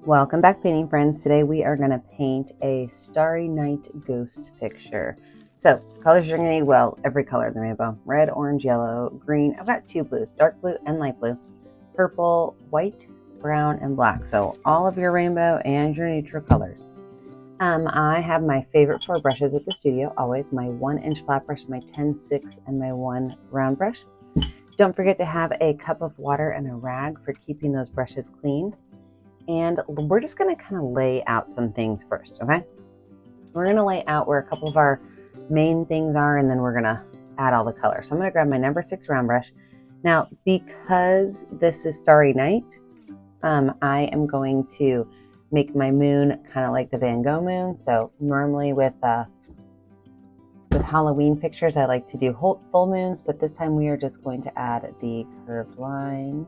Welcome back, painting friends. Today we are going to paint a starry night ghost picture. So colors you're going to need, well, every color in the rainbow: red, orange, yellow, green. I've got two blues, dark blue and light blue, purple, white, brown, and black. So all of your rainbow and your neutral colors. I have my favorite four brushes at the studio, always my 1-inch flat brush, my 10-6, and my 1 round brush. Don't forget to have a cup of water and a rag for keeping those brushes clean. And we're just going to kind of lay out some things first, okay? We're going to lay out where a couple of our main things are, and then we're going to add all the color. So I'm going to grab my number 6 round brush. Now, because this is Starry Night, I am going to make my moon kind of like the Van Gogh moon. So normally with Halloween pictures, I like to do full moons, but this time we are just going to add the curved line.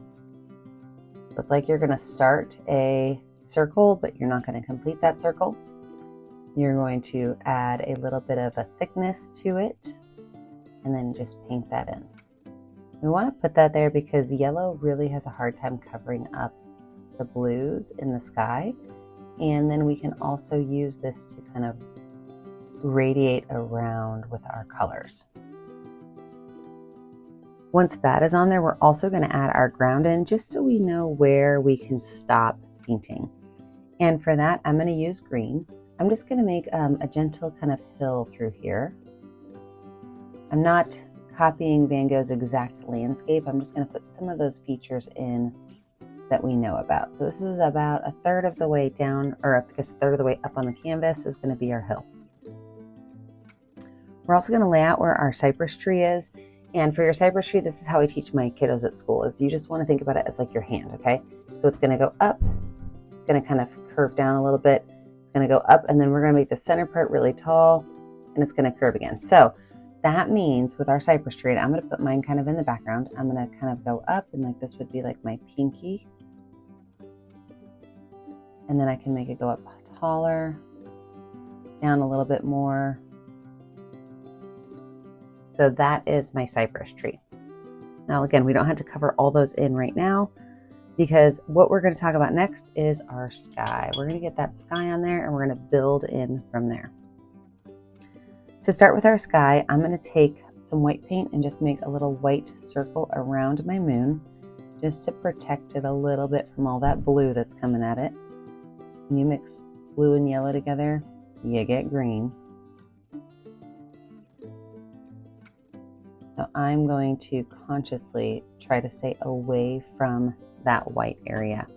It's like you're going to start a circle, but you're not going to complete that circle. You're going to add a little bit of a thickness to it and then just paint that in. We want to put that there because yellow really has a hard time covering up the blues in the sky. And then we can also use this to kind of radiate around with our colors. Once that is on there, we're also going to add our ground in just so we know where we can stop painting. And for that, I'm going to use green. I'm just going to make a gentle kind of hill through here. I'm not copying Van Gogh's exact landscape. I'm just going to put some of those features in that we know about. So this is about a third of the way down, or I guess a third of the way up on the canvas is going to be our hill. We're also going to lay out where our cypress tree is. And for your cypress tree, this is how I teach my kiddos at school, is you just want to think about it as like your hand, okay? So it's going to go up, it's going to kind of curve down a little bit, it's going to go up, and then we're going to make the center part really tall, and it's going to curve again. So that means with our cypress tree, I'm going to put mine kind of in the background. I'm going to kind of go up, and like this would be like my pinky. And then I can make it go up taller, down a little bit more. So that is my cypress tree. Now, again, we don't have to cover all those in right now because what we're going to talk about next is our sky. We're going to get that sky on there and we're going to build in from there. To start with our sky, I'm going to take some white paint and just make a little white circle around my moon just to protect it a little bit from all that blue that's coming at it. When you mix blue and yellow together, you get green. So I'm going to consciously try to stay away from that white area.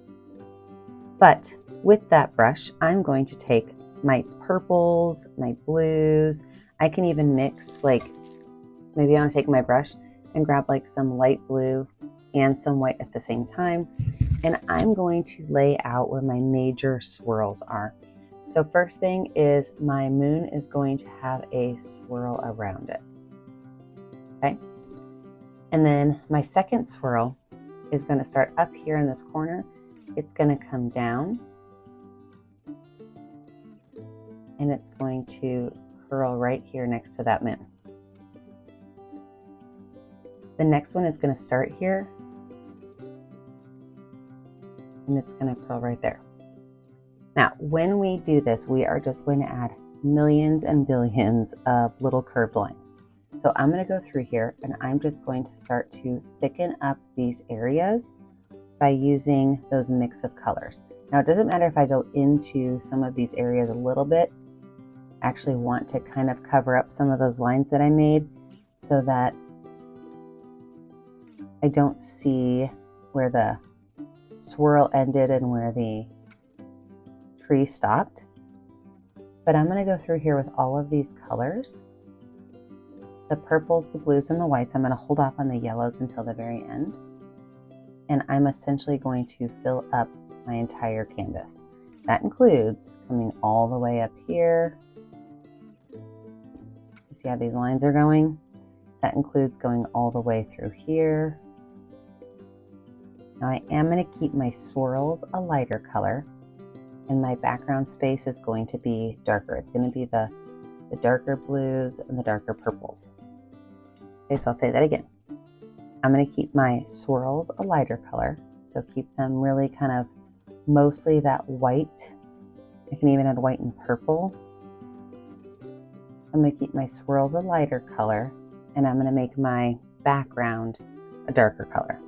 But with that brush, I'm going to take my purples, my blues. I can even mix, like, maybe I want to take my brush and grab like some light blue and some white at the same time. And I'm going to lay out where my major swirls are. So first thing is my moon is going to have a swirl around it. Okay. And then my second swirl is going to start up here in this corner. It's going to come down and it's going to curl right here next to that moon. The next one is going to start here and it's going to curl right there. Now, when we do this, we are just going to add millions and billions of little curved lines. So I'm going to go through here and I'm just going to start to thicken up these areas by using those mix of colors. Now, it doesn't matter if I go into some of these areas a little bit. I actually want to kind of cover up some of those lines that I made so that I don't see where the swirl ended and where the tree stopped. But I'm going to go through here with all of these colors. The purples, the blues, and the whites. I'm going to hold off on the yellows until the very end. And I'm essentially going to fill up my entire canvas. That includes coming all the way up here. You see how these lines are going? That includes going all the way through here. Now I am going to keep my swirls a lighter color, and my background space is going to be darker. It's going to be the darker blues and the darker purples. Okay, so I'll say that again. I'm going to keep my swirls a lighter color. So keep them really kind of mostly that white. I can even add white and purple. I'm going to keep my swirls a lighter color, and I'm going to make my background a darker color.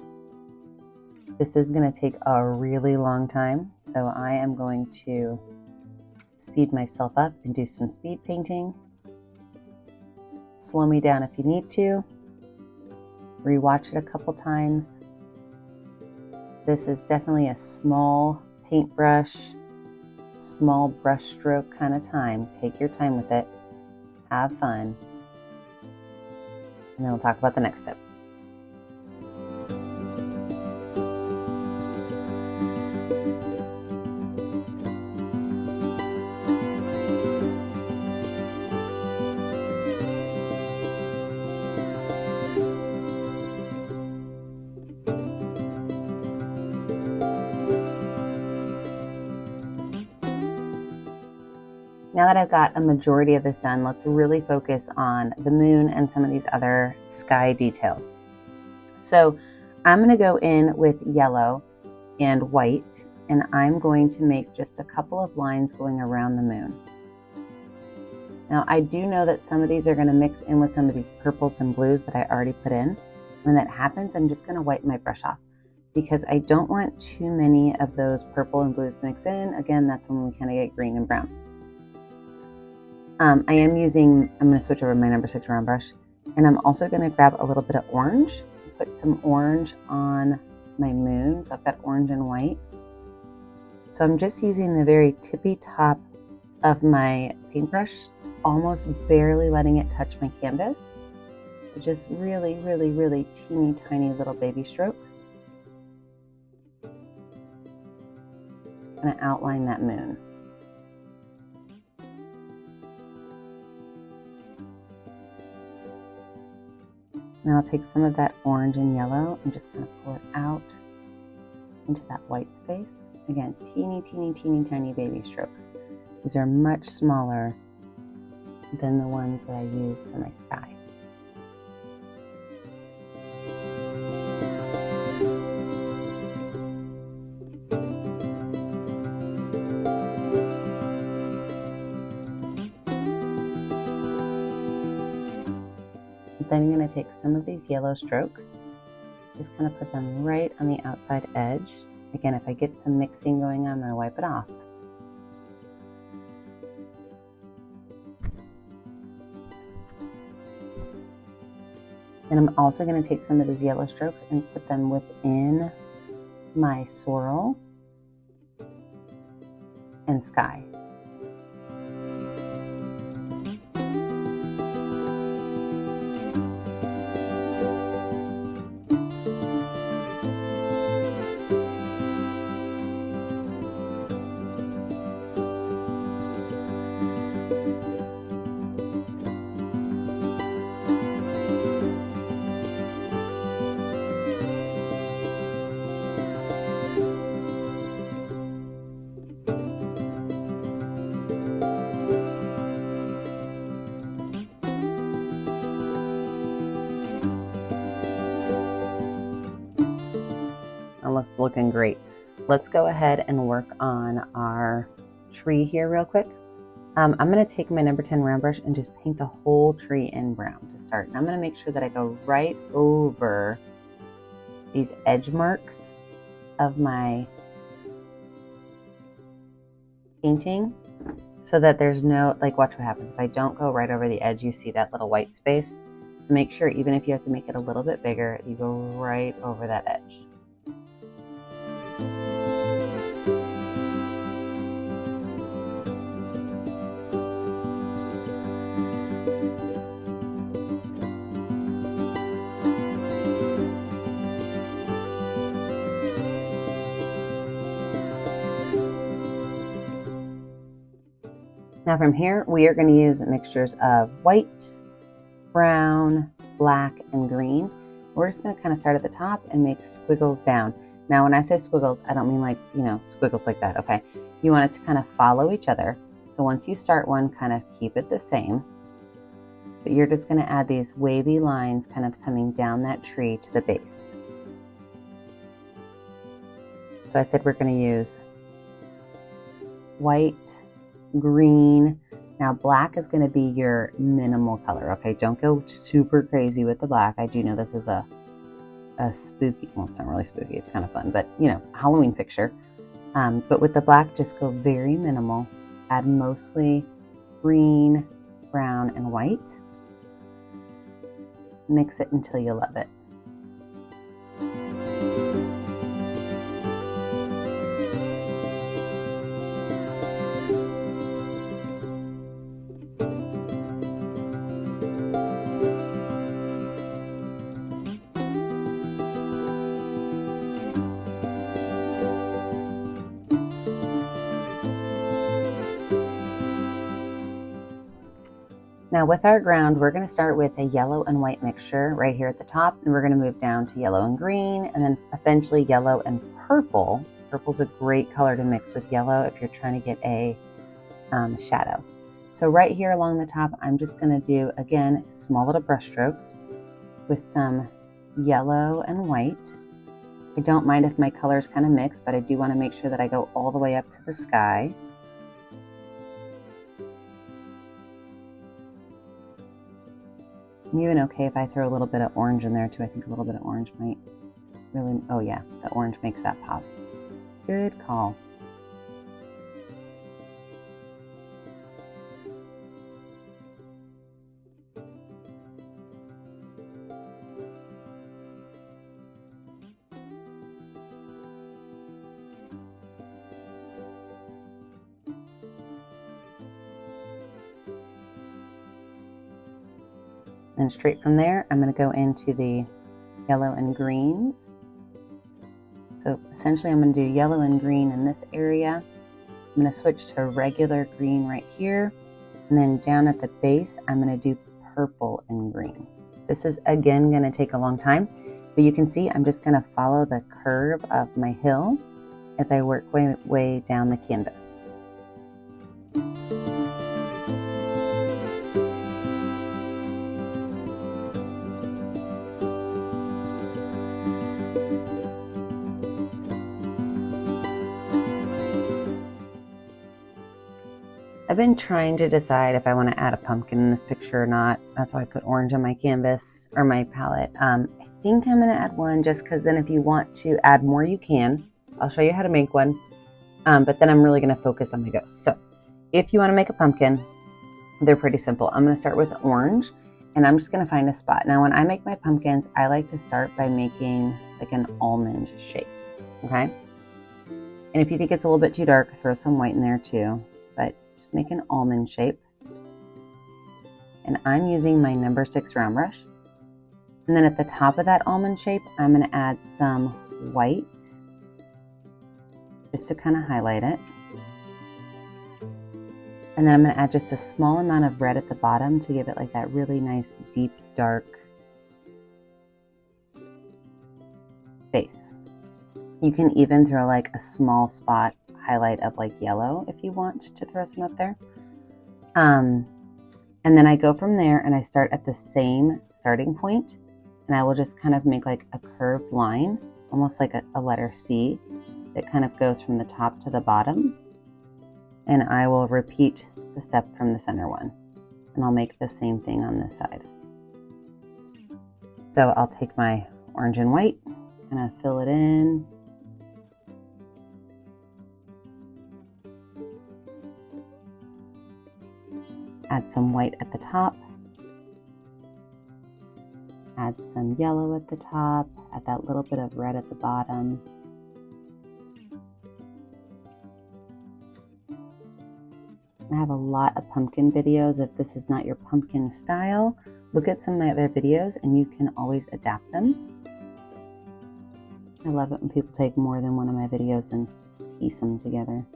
This is going to take a really long time, so I am going to speed myself up and do some speed painting. Slow me down if you need to. Rewatch it a couple times. This is definitely a small paintbrush, small brush stroke kind of time. Take your time with it. Have fun. And then we'll talk about the next step. Now that I've got a majority of this done, let's really focus on the moon and some of these other sky details. So I'm going to go in with yellow and white, and I'm going to make just a couple of lines going around the moon. Now I do know that some of these are going to mix in with some of these purples and blues that I already put in. When that happens, I'm just going to wipe my brush off because I don't want too many of those purple and blues to mix in. Again, that's when we kind of get green and brown. I'm going to switch over my number 6 round brush, and I'm also going to grab a little bit of orange, put some orange on my moon. So I've got orange and white. So I'm just using the very tippy top of my paintbrush, almost barely letting it touch my canvas. So just really, really, really teeny tiny little baby strokes. Just kind of outline that moon. Then I'll take some of that orange and yellow and just kind of pull it out into that white space. Again, teeny, teeny, teeny, tiny baby strokes. These are much smaller than the ones that I use for my sky. Then I'm going to take some of these yellow strokes, just kind of put them right on the outside edge. Again, if I get some mixing going on, I'm going to wipe it off. And I'm also going to take some of these yellow strokes and put them within my swirl and sky. It's looking great. Let's go ahead and work on our tree here real quick. I'm going to take my number 10 round brush and just paint the whole tree in brown to start. And I'm going to make sure that I go right over these edge marks of my painting so that there's no, like, watch what happens. If I don't go right over the edge, you see that little white space. So make sure, even if you have to make it a little bit bigger, you go right over that edge. Now from here, we are going to use mixtures of white, brown, black, and green. We're just going to kind of start at the top and make squiggles down. Now, when I say squiggles, I don't mean like, squiggles like that, okay? You want it to kind of follow each other. So once you start one, kind of keep it the same. but you're just going to add these wavy lines kind of coming down that tree to the base. So I said we're going to use white, green. Now black is going to be your minimal color, okay? Don't go super crazy with the black. I do know this is a spooky, well, it's not really spooky, it's kind of fun, but you know, Halloween picture. But with the black, just go very minimal. Add mostly green, brown, and white. Mix it until you love it. Now with our ground, we're going to start with a yellow and white mixture right here at the top, and we're going to move down to yellow and green, and then eventually yellow and purple. Purple's a great color to mix with yellow if you're trying to get a shadow. So right here along the top, I'm just going to do, again, small little brush strokes with some yellow and white. I don't mind if my colors kind of mix, but I do want to make sure that I go all the way up to the sky. I'm even okay if I throw a little bit of orange in there too. I think a little bit of orange might really, oh yeah, the orange makes that pop. Good call. And straight from there, I'm going to go into the yellow and greens. So essentially I'm going to do yellow and green in this area. I'm going to switch to regular green right here. And then down at the base, I'm going to do purple and green. This is again going to take a long time, but you can see I'm just going to follow the curve of my hill as I work way down the canvas. I've been trying to decide if I want to add a pumpkin in this picture or not. That's why I put orange on my canvas or my palette. I think I'm going to add one just because then if you want to add more, you can. I'll show you how to make one. But then I'm really going to focus on my ghosts. So if you want to make a pumpkin, they're pretty simple. I'm going to start with orange and I'm just going to find a spot. Now, when I make my pumpkins, I like to start by making like an almond shape. Okay. And if you think it's a little bit too dark, throw some white in there too. But just make an almond shape. And I'm using my number 6 round brush. And then at the top of that almond shape, I'm going to add some white just to kind of highlight it. And then I'm going to add just a small amount of red at the bottom to give it like that really nice, deep, dark base. You can even throw like a small spot highlight of like yellow if you want to throw some up there. And then I go from there and I start at the same starting point, and I will just kind of make like a curved line, almost like a letter C that kind of goes from the top to the bottom. And I will repeat the step from the center one, and I'll make the same thing on this side. So I'll take my orange and white and I fill it in. Add some white at the top, add some yellow at the top, add that little bit of red at the bottom. I have a lot of pumpkin videos. If this is not your pumpkin style, look at some of my other videos and you can always adapt them. I love it when people take more than one of my videos and piece them together.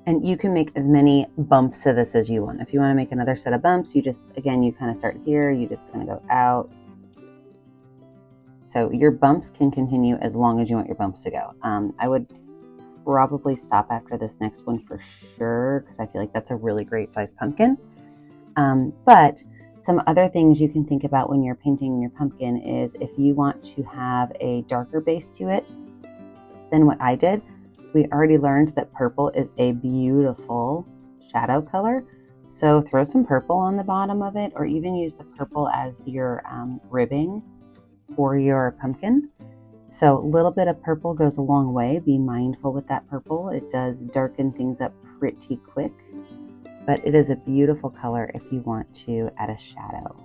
And you can make as many bumps to this as you want. If you want to make another set of bumps, you just, again, you kind of start here, you just kind of go out. So your bumps can continue as long as you want your bumps to go. I would probably stop after this next one for sure, because I feel like that's a really great size pumpkin. But some other things you can think about when you're painting your pumpkin is if you want to have a darker base to it than what I did, we already learned that purple is a beautiful shadow color. So throw some purple on the bottom of it, or even use the purple as your ribbing for your pumpkin. So a little bit of purple goes a long way. Be mindful with that purple. It does darken things up pretty quick, but it is a beautiful color if you want to add a shadow.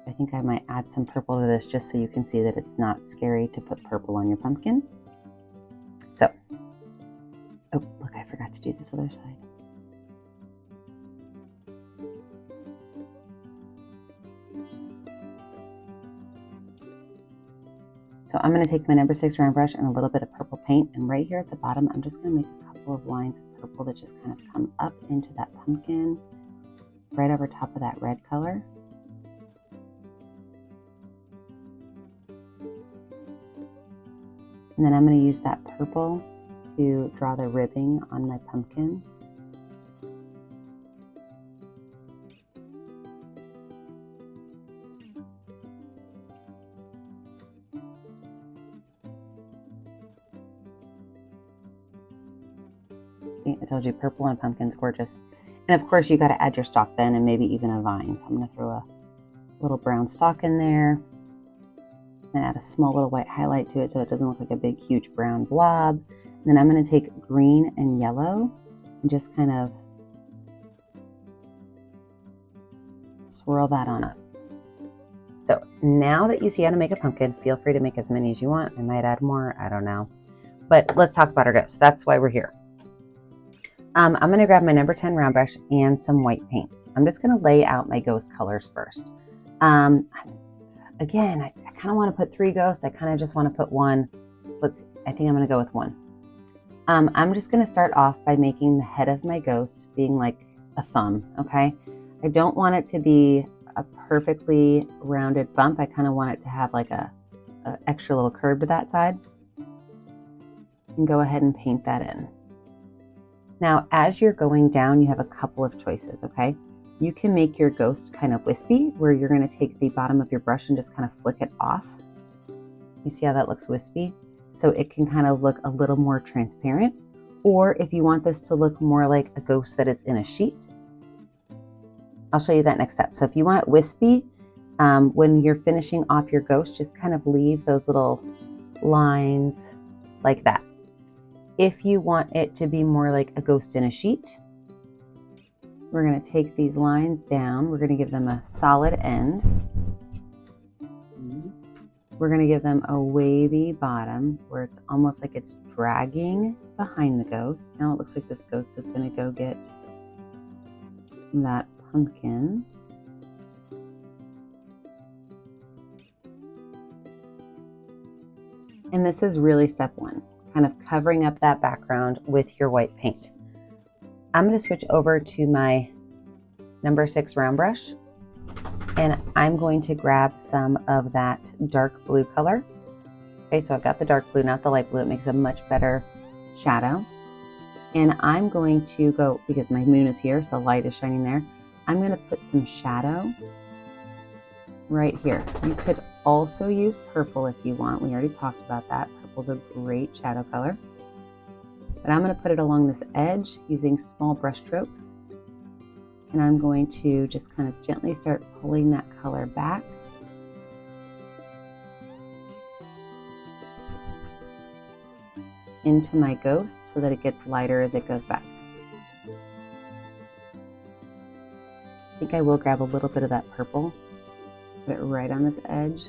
I think I might add some purple to this just so you can see that it's not scary to put purple on your pumpkin. So, oh, look, I forgot to do this other side. So I'm going to take my number 6 round brush and a little bit of purple paint, and right here at the bottom, I'm just going to make a couple of lines of purple that just kind of come up into that pumpkin, right over top of that red color. And then I'm going to use that purple to draw the ribbing on my pumpkin. I told you purple on a pumpkin's gorgeous. And of course you got to add your stalk then, and maybe even a vine. So I'm going to throw a little brown stalk in there and add a small little white highlight to it so it doesn't look like a big huge brown blob. And then I'm going to take green and yellow and just kind of swirl that on up. So now that you see how to make a pumpkin, feel free to make as many as you want. I might add more, I don't know. But let's talk about our ghost. That's why we're here. I'm going to grab my number 10 round brush and some white paint. I'm just going to lay out my ghost colors first. Again, I kind of want to put 3 ghosts. I kind of just want to put 1. I think I'm going to go with 1. I'm just going to start off by making the head of my ghost being like a thumb, okay? I don't want it to be a perfectly rounded bump. I kind of want it to have like a extra little curve to that side. And go ahead and paint that in. Now, as you're going down, you have a couple of choices, okay? You can make your ghost kind of wispy, where you're going to take the bottom of your brush and just kind of flick it off. You see how that looks wispy? So it can kind of look a little more transparent. Or if you want this to look more like a ghost that is in a sheet, I'll show you that next step. So if you want it wispy, when you're finishing off your ghost, just kind of leave those little lines like that. If you want it to be more like a ghost in a sheet, we're going to take these lines down. We're going to give them a solid end. We're going to give them a wavy bottom where it's almost like it's dragging behind the ghost. Now it looks like this ghost is going to go get that pumpkin. And this is really step 1. Kind of covering up that background with your white paint. I'm going to switch over to my number 6 round brush, and I'm going to grab some of that dark blue color. Okay, so I've got the dark blue, not the light blue. It makes a much better shadow. And I'm going to go, because my moon is here, so the light is shining there, I'm going to put some shadow right here. You could also use purple if you want. We already talked about that. Purple's a great shadow color. But I'm going to put it along this edge using small brush strokes. And I'm going to just kind of gently start pulling that color back. Into my ghost so that it gets lighter as it goes back. I think I will grab a little bit of that purple, put it right on this edge.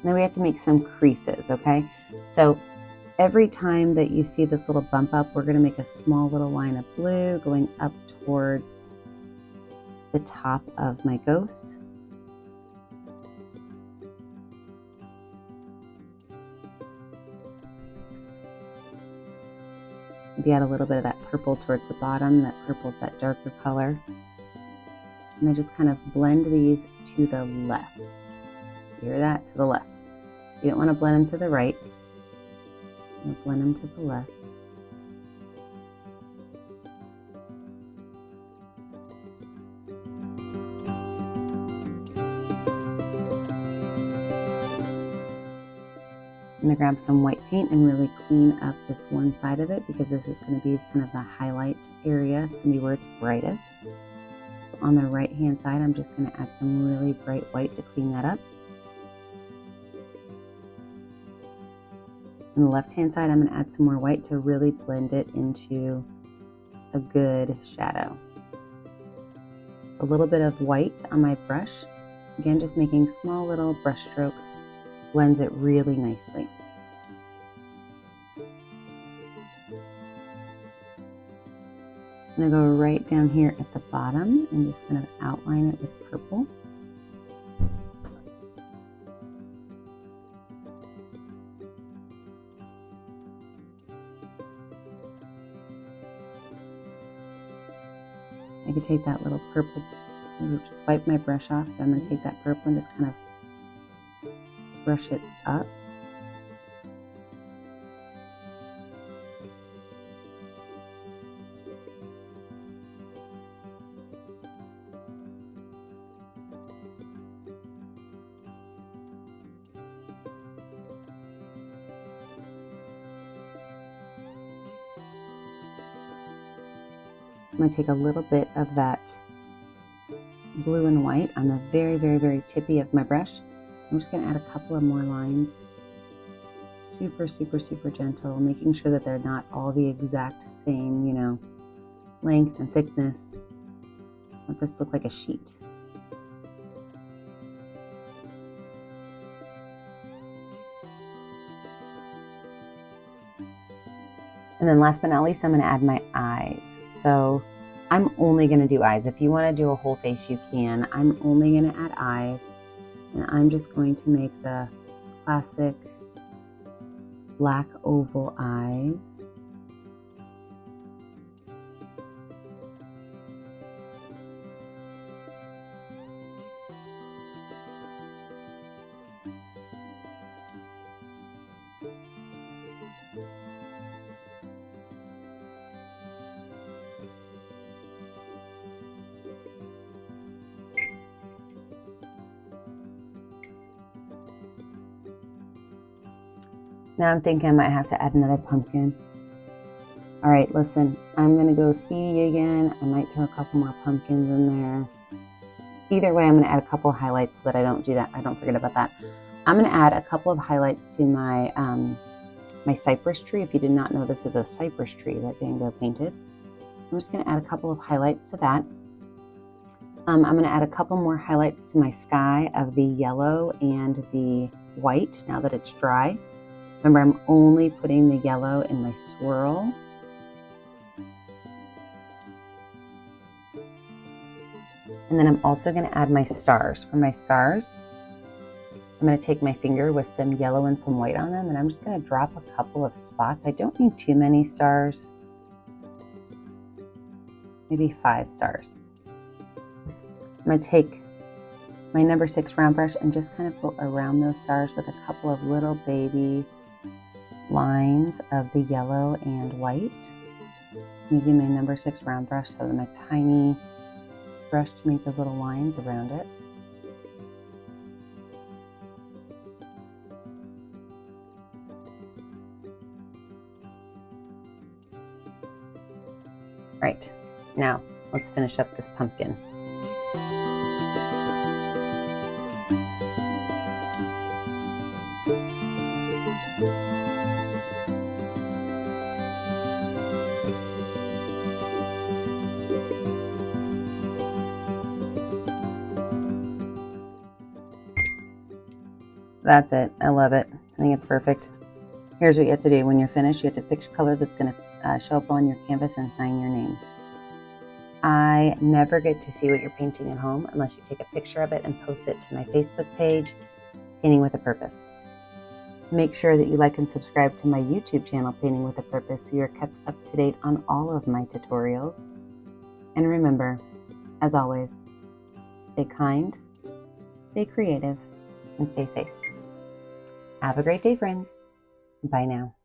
Then we have to make some creases, okay? So every time that you see this little bump up, we're going to make a small little line of blue going up towards the top of my ghost. Maybe add a little bit of that purple towards the bottom. That purple's that darker color. And then just kind of blend these to the left. You hear that? To the left. You don't want to blend them to the right. You blend them to the left. I'm going to grab some white paint and really clean up this one side of it, because this is going to be kind of the highlight area. It's going to be where it's brightest. So on the right hand side, I'm just going to add some really bright white to clean that up. On the left hand side, I'm going to add some more white to really blend it into a good shadow. A little bit of white on my brush. Again, just making small little brush strokes blends it really nicely. I'm going to go right down here at the bottom and just kind of outline it with purple. I could take that little purple, just wipe my brush off, but I'm going to take that purple and just kind of brush it up. I'm going to take a little bit of that blue and white on the very, very, very tippy of my brush. I'm just going to add a couple of more lines. Super, super, super gentle, making sure that they're not all the exact same, you know, length and thickness. Let this look like a sheet. And then last but not least, I'm going to add my eyes. So I'm only going to do eyes. If you want to do a whole face, you can. I'm only going to add eyes. And I'm just going to make the classic black oval eyes. Now I'm thinking I might have to add another pumpkin. All right, listen, I'm gonna go speedy again. I might throw a couple more pumpkins in there. Either way, I'm gonna add a couple of highlights so that I don't do that. I don't forget about that. I'm gonna add a couple of highlights to my my cypress tree. If you did not know, this is a cypress tree that Van Gogh painted. I'm just gonna add a couple of highlights to that. I'm gonna add a couple more highlights to my sky of the yellow and the white now that it's dry. Remember, I'm only putting the yellow in my swirl. And then I'm also going to add my stars. For my stars, I'm going to take my finger with some yellow and some white on them, and I'm just going to drop a couple of spots. I don't need too many stars. Maybe 5 stars. I'm going to take my number 6 round brush and just kind of go around those stars with a couple of little baby lines of the yellow and white. I'm using my number 6 round brush, so my tiny brush to make those little lines around it. All right, now let's finish up this pumpkin. That's it. I love it. I think it's perfect. Here's what you have to do. When you're finished, you have to pick a color that's going to show up on your canvas and sign your name. I never get to see what you're painting at home unless you take a picture of it and post it to my Facebook page, Painting with a Purpose. Make sure that you like and subscribe to my YouTube channel, Painting with a Purpose, so you're kept up to date on all of my tutorials. And remember, as always, stay kind, stay creative, and stay safe. Have a great day, friends. Bye now.